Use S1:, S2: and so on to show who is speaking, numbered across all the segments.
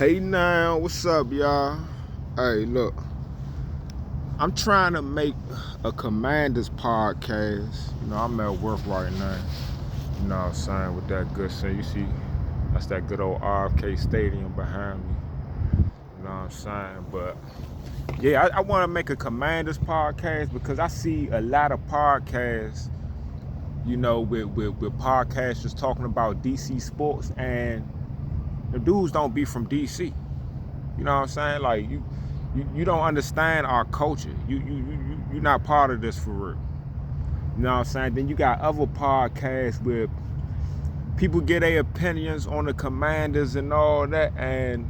S1: Hey now, what's up, y'all? Hey, look, I'm trying to make a Commanders podcast. I'm at work right now. You know what I'm saying? With that good thing. You see, that's that good old RFK Stadium behind me. You know what I'm saying? But yeah, I want to make a Commanders podcast because I see a lot of podcasts, with podcasters talking about DC sports, and the dudes don't be from DC. You know what I'm saying? Like you don't understand our culture. You're not part of this for real. You know what I'm saying? Then you got other podcasts where people get their opinions on the Commanders and all that, and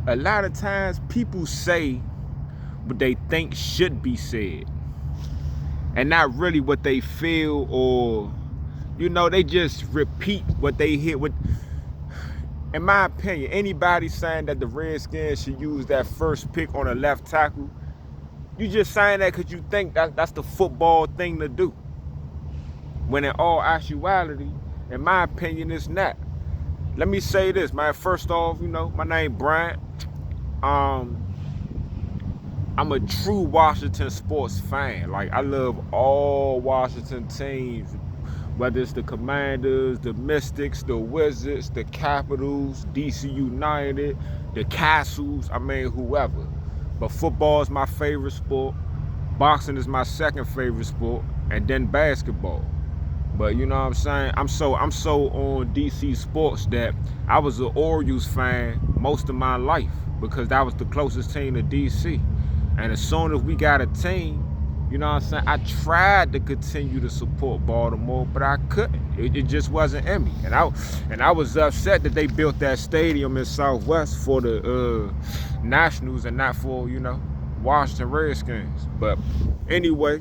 S1: a lot of times people say what they think should be said, and not really what they feel, or they just repeat what they hear. In my opinion, anybody saying that the Redskins should use that first pick on a left tackle, you just saying that because you think that's the football thing to do. When in all actuality, in my opinion, it's not. Let me say this, man. First off, my name Brian. I'm a true Washington sports fan. Like, I love all Washington teams. Whether it's the Commanders, the Mystics, the Wizards, the Capitals, DC United, the Castles, whoever. But football is my favorite sport. Boxing is my second favorite sport, and then basketball. But you know what I'm saying? I'm so on DC sports that I was an Orioles fan most of my life because that was the closest team to DC. And as soon as we got a team, you know what I'm saying, I tried to continue to support Baltimore, but I couldn't. It just wasn't in me. And I was upset that they built that stadium in Southwest for the Nationals and not for, Washington Redskins. But anyway,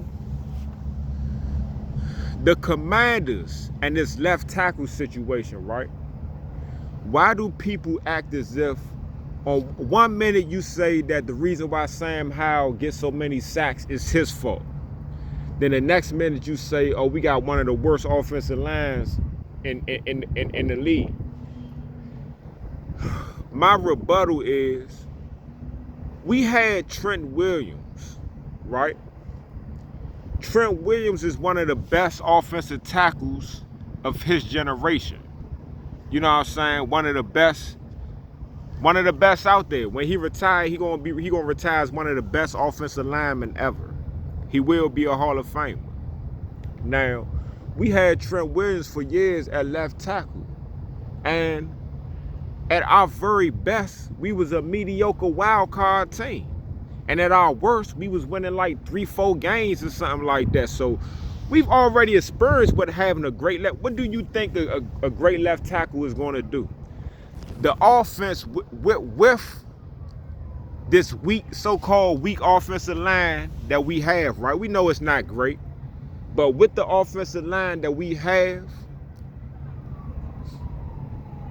S1: the Commanders and this left tackle situation, right? Why do people act as if on 1 minute you say that the reason why Sam Howell gets so many sacks is his fault? Then the next minute you say, oh, we got one of the worst offensive lines in the league. My rebuttal is, we had Trent Williams, right? Trent Williams is one of the best offensive tackles of his generation. You know what I'm saying? One of the best out there. When he retire, he gonna retire as one of the best offensive linemen ever. He will be a Hall of Famer. Now, we had Trent Williams for years at left tackle, and at our very best, we was a mediocre wild card team. And at our worst, we was winning like 3-4 games or something like that. So we've already experienced what having a great left. What do you think a great left tackle is going to do? The offense with this so-called weak offensive line that we have, right? We know it's not great, but with the offensive line that we have,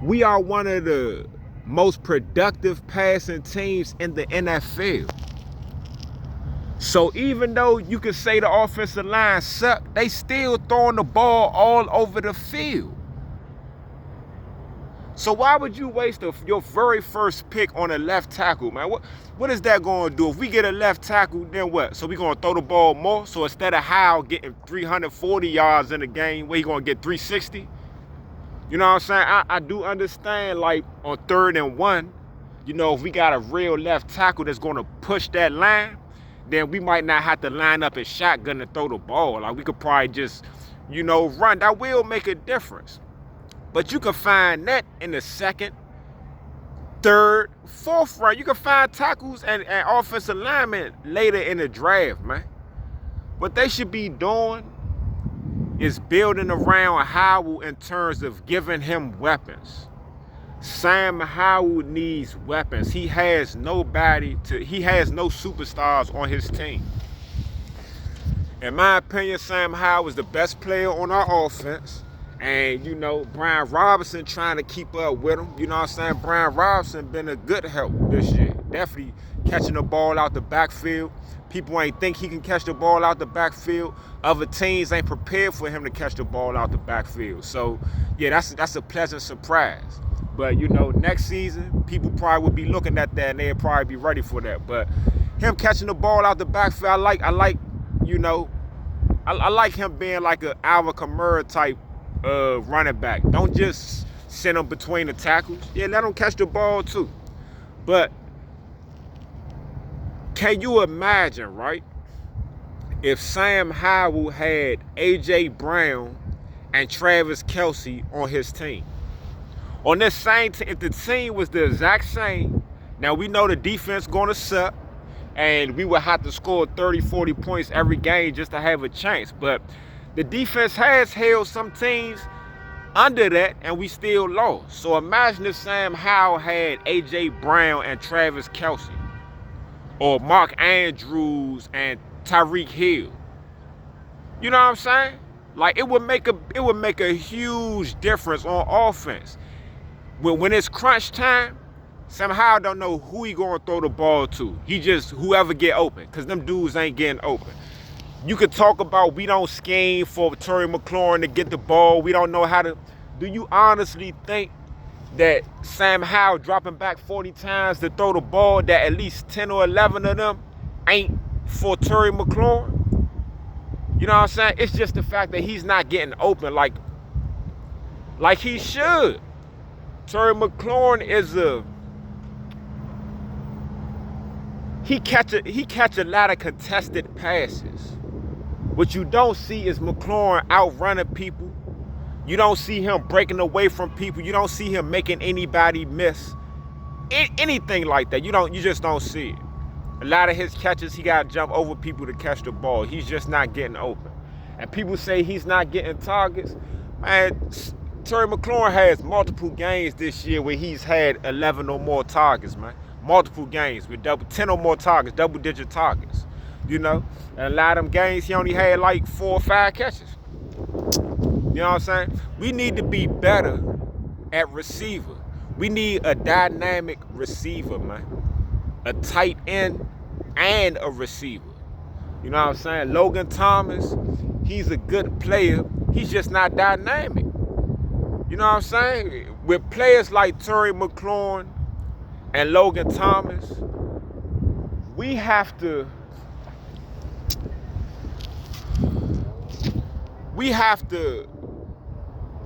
S1: we are one of the most productive passing teams in the NFL. So even though you could say the offensive line suck, they still throwing the ball all over the field. So why would you waste your very first pick on a left tackle, man? What is that going to do? If we get a left tackle, then what? So we going to throw the ball more? So instead of Howell getting 340 yards in a game, where he going to get 360? You know what I'm saying? I do understand, like, on 3rd and 1, if we got a real left tackle that's going to push that line, then we might not have to line up in shotgun to throw the ball. Like, we could probably just, run. That will make a difference. But you can find that in the 2nd, 3rd, 4th round. You can find tackles and offensive linemen later in the draft, man. What they should be doing is building around Howell in terms of giving him weapons. Sam Howell needs weapons. He has no superstars on his team. In my opinion, Sam Howell is the best player on our offense. And, Brian Robinson trying to keep up with him. You know what I'm saying? Brian Robinson been a good help this year. Definitely catching the ball out the backfield. People ain't think he can catch the ball out the backfield. Other teams ain't prepared for him to catch the ball out the backfield. So, yeah, that's a pleasant surprise. But, you know, next season, people probably would be looking at that and they'd probably be ready for that. But him catching the ball out the backfield, I like, you know, I like him being like a Alvin Kamara type running back. Don't just send him between the tackles. Yeah, let him catch the ball too. But can you imagine, right, if Sam Howell had A.J. Brown and Travis Kelce on his team? On this same team, if the team was the exact same, now we know the defense going to suck, and we would have to score 30, 40 points every game just to have a chance. But the defense has held some teams under that, and we still lost. So imagine if Sam Howell had A.J. Brown and Travis Kelce, or Mark Andrews and Tyreek Hill. You know what I'm saying? Like, it would make a huge difference on offense. When it's crunch time, Sam Howell don't know who he gonna throw the ball to. He just whoever get open, because them dudes ain't getting open. You could talk about we don't scheme for Terry McLaurin to get the ball. We don't know how to. Do you honestly think that Sam Howell dropping back 40 times to throw the ball, that at least 10 or 11 of them ain't for Terry McLaurin? You know what I'm saying? It's just the fact that he's not getting open like he should. Terry McLaurin is he catch a lot of contested passes. What you don't see is McLaurin outrunning people. You don't see him breaking away from people. You don't see him making anybody miss. Anything like that. You just don't see it. A lot of his catches, he got to jump over people to catch the ball. He's just not getting open. And people say he's not getting targets. Man, Terry McLaurin has multiple games this year where he's had 11 or more targets, man. Multiple games with 10 or more targets, double-digit targets, you know? And a lot of them games, he only had like 4 or 5 catches. You know what I'm saying? We need to be better at receiver. We need a dynamic receiver, man. A tight end and a receiver. You know what I'm saying? Logan Thomas, he's a good player. He's just not dynamic. You know what I'm saying? With players like Terry McLaurin and Logan Thomas, we have to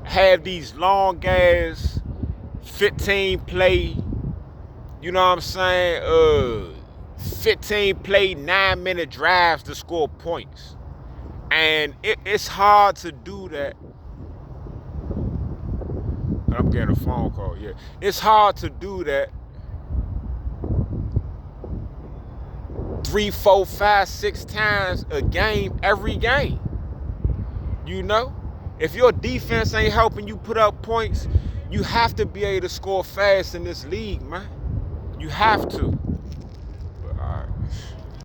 S1: have these long ass 15 play, you know what I'm saying, 15 play 9-minute drives to score points. And it's hard to do that. I'm getting a phone call, yeah. It's hard to do that 3, 4, 5, 6 times a game, every game. You know? If your defense ain't helping you put up points, you have to be able to score fast in this league, man. You have to.